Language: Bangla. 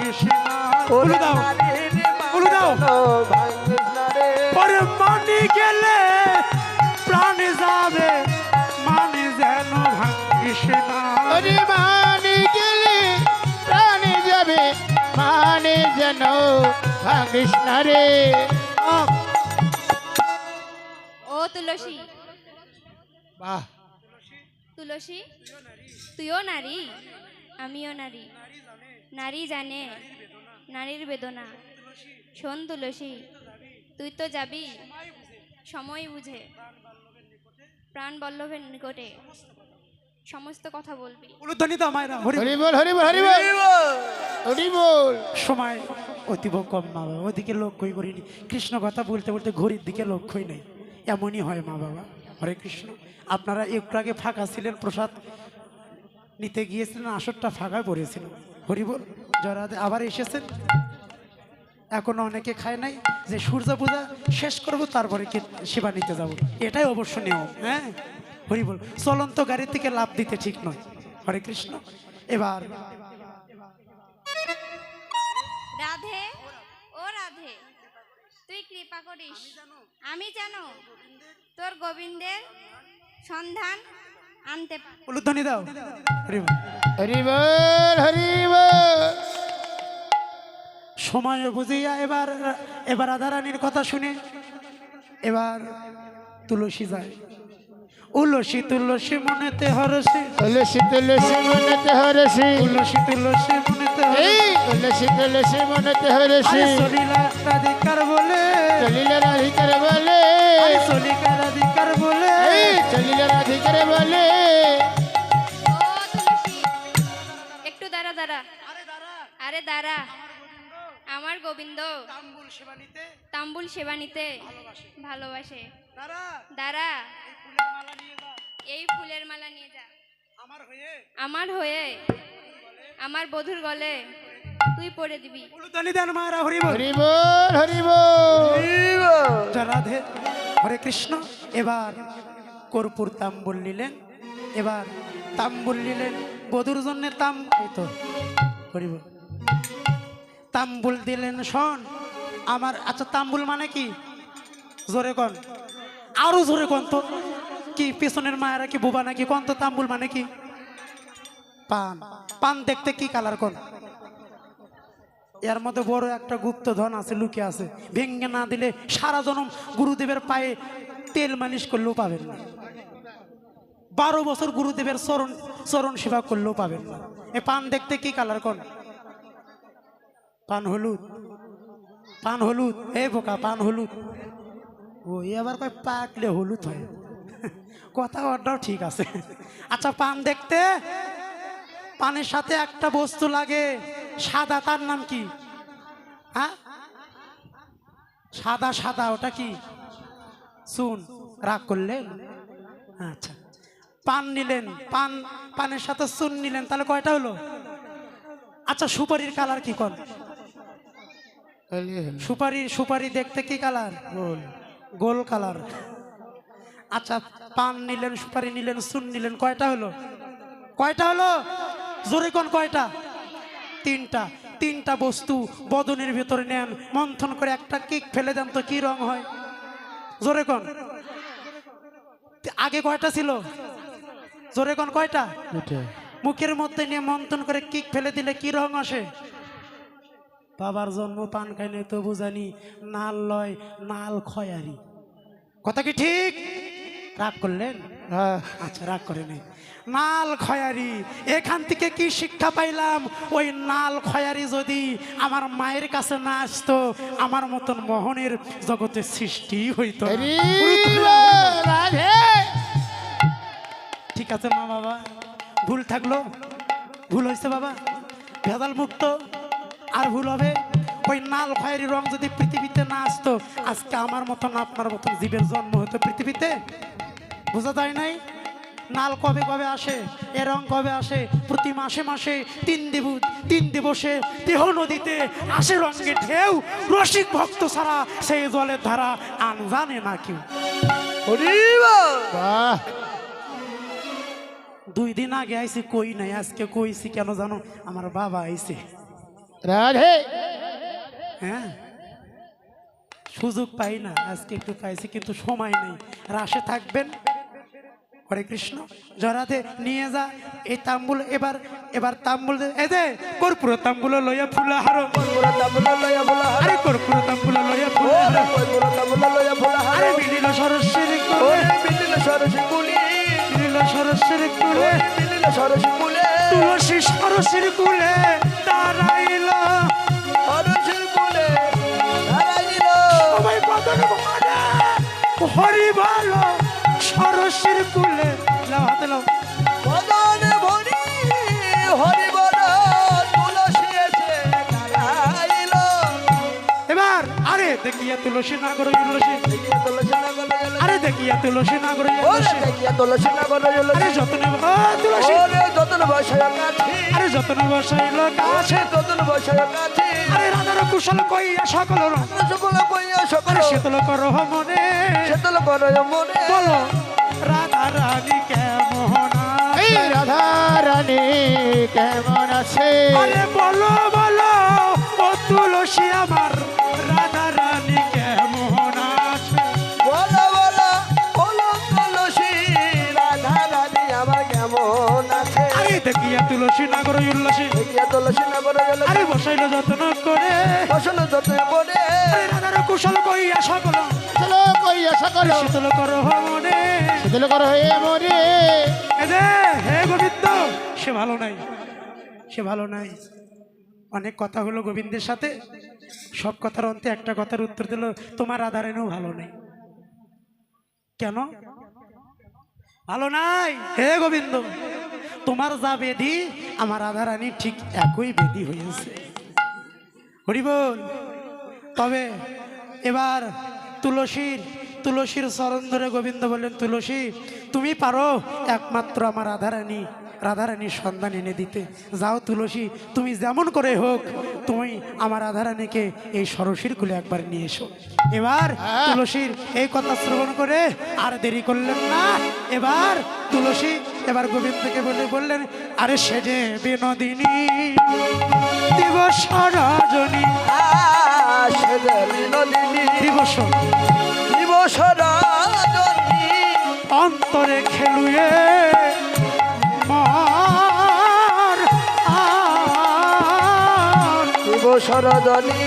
ভাঙিস না উলু দাও উলু দাও পরে মানি গেলে প্রাণ যাবে মানে যেন ভাঙিস না ওরে মানে গেলে প্রাণে যাবে মানে যেন ভাঙিস না রে। ও তুলসী বাহ, তুলসী তুইও নারী আমিও নারী নারী জানে নারীর বেদনা শোন তুলসী তুই তো যাবি সময় বুঝে প্রাণ বল্লভের নিকটে সমস্ত কথা বলবি উলুধ্বনি দাও মায়েরা হরি হরি বল হরি বল হরি বল হরি বল। সময় অতীব কম মা বাবা ওদিকে লক্ষ্যই করিনি কৃষ্ণ কথা বলতে বলতে ঘড়ির দিকে লক্ষ্যই নেই এমনই হয় মা বাবা হরে কৃষ্ণ আপনারা একটু আগে ফাঁকা ছিলেন প্রসাদ নিতে গিয়েছিলেন আসরটা ফাঁকা পড়েছিল হরিবল জরাতে আবার এসেছেন এখনো অনেকে খায় নাই যে সূর্য পূজা শেষ করব তারপরে কি সেবা নিতে যাব এটাই অবশ্য নিয়ম হ্যাঁ হরিবল চলন্ত গাড়ি থেকে লাভ দিতে ঠিক নয় হরে কৃষ্ণ এবার রাধে ও রাধে তুই কৃপা করিস আমি জানো তোর গোবিন্দের সন্ধান আনতে উলুধ্বনি দাও হরিবল হরি বল হরি বল। সময় বুঝিয়া এবার এবার রাধারানীর কথা শুনে এবার তুলসী যায় উলসী তুলসী মনেতে হরসি তুলসী তুলসী মনেতে হরসি তুলসী তুলসী মনেতে এই তুলসী তুলসী মনেতে হরসি চলিলা রাধিকার বলে চলিল রাধিকার বলে চলিকা রাধিকার বলে এই চলিল রাধিকার বলে। ও তুলসী একটু দাঁড়া দাঁড়া আরে দাঁড়া আমার গোবিন্দ তাম্বুল সেবা নিতে ভালোবাসে দাঁড়া এই ফুলের মালা নিয়ে যা আমার হয়ে আমার বধুর গলে তুই পরে দিবি উলুধ্বনি দেন মায়েরা হরিবল হরি বল হরি বল। রাধে হরে কৃষ্ণ এবার কর্পূর তাম্বুল নিলেন এবার তাম্বুল নিলেন বধুর জন্য এই তো হরিবল তাম্বুল দিলেন শোন আমার আচ্ছা তাম্বুল মানে কি জোরে কন আরো জোরে কন তো কি পেছনের মায়েরা কি বোবা নাকি কন তো তাম্বুল মানে কি পান পান দেখতে কি কালার কন এর মধ্যে বড় একটা গুপ্তধন আছে লুকে আছে ভেঙ্গে না দিলে সারা জনম গুরুদেবের পায়ে তেল মালিশ করলেও পাবেন না 12 বছর গুরুদেবের চরণ সেবা করলেও পাবেন না এ পান দেখতে কি কালার কন পান হলুদ এ বোকা পান হলুদ ও এবার কয় পাকলে হলুদ হয় কথা ওটাও ঠিক আছে আচ্ছা পান দেখতে পানের সাথে একটা বস্তু লাগে সাদা তার নাম কি হ্যাঁ সাদা সাদা ওটা কি শুন রাগ করলেন আচ্ছা পান নিলেন পানের সাথে চুন নিলেন তাহলে কয়টা হলো আচ্ছা সুপারির কালার কি কোন সুপারি দেখতে কি কালার গোল কালার আচ্ছা পান নিলেন সুপারি নিলেন চুন নিলেন কয়টা হলো জোরে কোন কয়টা তিনটা বস্তু বদনের ভিতরে নেন মন্থন করে একটা কিক ফেলে দেন তো কি রং হয় জোরে কোন আগে কয়টা ছিল জোরে কোন কয়টা মুখের মধ্যে নিয়ে মন্থন করে কিক ফেলে দিলে কি রং আসে বাবার জন্ম পান খাইলে তো বুঝানি নাল লয় নাল খয়ারি কথা কি ঠিক রাগ করলেন আচ্ছা রাগ করে নেই নাল খয়ারি এখান থেকে কি শিক্ষা পাইলাম ওই নাল খয়ারি যদি আমার মায়ের কাছে না আসতো আমার মতন মোহনের জগতে সৃষ্টি হইতো ঠিক আছে মা বাবা ভুল থাকলো ভুল হয়েছে বাবা ভেজাল মুক্ত আর ভুল হবে ওই নাল খয়েরি রং যদি পৃথিবীতে না আসতো আজকে আমার মতন আপনার মতন জীবের জন্ম হতো পৃথিবীতে বোঝা যায় নাই নাল কবে কবে আসে এ রং কবে আসে প্রতি মাসে মাসে 3 দিবসে দেহ নদীতে আসে রঙে ঢেউ রসিক ভক্ত ছাড়া সেই জলের ধারা আন জানে না কেউ 2 দিন আগে আইসি কই নাই আজকে কইছি কেন জানো আমার বাবা আইছে রাধে হ্যাঁ সুযোগ পাই না, আজকে একটু পাইছি কিন্তু সময় নেই। রাসে থাকবেন। হরে কৃষ্ণ। জরাতে নিয়ে যা এই তাম্বুল, এবার এবার তাম্বুল এই যে কর্পূর তাম্বুল লইয়া ফুলা হারো, আরে কর্পূর তাম্বুল লইয়া ফুলা হারো, আরে মিলিল সরস্বতী কোলে, মিলিল সরস্বতী কোলে, তুলসী সরস্বতীর কুলে দাঁড়াইল, সবাই বদন ভরে হরি বল সরস্বতীর কুলে। লাও হাতে লাও। এবার আরে দেখিয়া তুলসী না করো তুলসী, আরে দেখিয়া তুলসী না করো তুলসী, আরে যতনে তুলসী, আরে যতনে বসাইল কাছে, আরে রাধার কুশল কইয়া সকল আরে শীতল করো মনে, বলো রাধা রানী কেমন এই আছে? রাধা রানী কেমন আছে? আরে বলো বলো ও তুলসী আমার রাধা রানী কেমন আছে? আরে দেখিয়া তুলসী না করো উল্লাসী, আরে বসাইল যত্ন করে, আরে রাধার কুশল কইয়া সকল চলো কইয়া সকল শীতল করো মনে। শীতল কর হয়ে মরে। এই যে হে গোবিন্দ, সে ভালো নাই, সে ভালো নাই। অনেক কথা হলো গোবিন্দের সাথে, সব কথার অন্তে একটা কথার উত্তর দিল, তোমার রাধারানীও ভালো নেই। কেন ভালো নাই? হে গোবিন্দ, তোমার যা বেদি আমার রাধারানী ঠিক একই বেদি হয়েছে। হরি বল। তবে এবার তুলসীর চরণ ধরে গোবিন্দ বললেন, তুলসী তুমি পারো একমাত্র আমার রাধারানীর সন্ধান এনে দিতে। যাও তুলসী, তুমি যেমন করে হোক তুমি আমার রাধারানীকে এই সরসীর কুলে একবার নিয়ে এসো। এবার তুলসীর এই কথা শ্রবণ করে আর দেরি করলেন না। এবার তুলসী এবার গোবিন্দকে বললেন, আরে সেজে বিনোদিনী দিবস রজনী, দিবস অন্তরে খেলুয়ে মার দিবস রজনী।